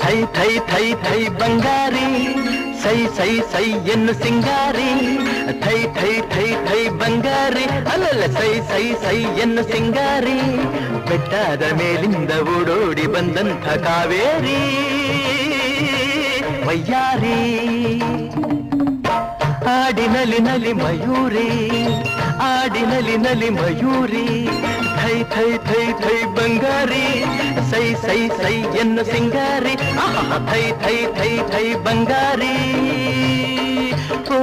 Thi ಥೈ ಥೈ ಥೈ ಬಂಗಾರಿ ಸೈ ಸೈ ಸೈ ಎನ್ನು ಸಿಂಗಾರಿ ಥೈ ಥೈ ಥೈ ಥೈ ಬಂಗಾರಿ ಅಲ್ಲಲ್ಲ ಸೈ ಸೈ ಸೈ ಎನ್ನು ಸಿಂಗಾರಿ ಬೆಟ್ಟದ ಮೇಲಿಂದ ಓಡೋಡಿ ಬಂದಂಥ ಕಾವೇರಿ ವಯ್ಯಾರಿ ಆಡಿನಲಿ ನಲಿ ಮಯೂರಿ ಆಡಿನಲಿ ನಲಿ ಮಯೂರಿ ಥೈ ಥೈ ಥೈ ಥೈ ಬಂಗಾರಿ ಸೈ ಸೈ ಸೈ ಎನ್ನು ಸಿಂಗಾರಿ ಥೈ ಥೈ ಥೈ ಥೈ ಬಂಗಾರಿ ಓ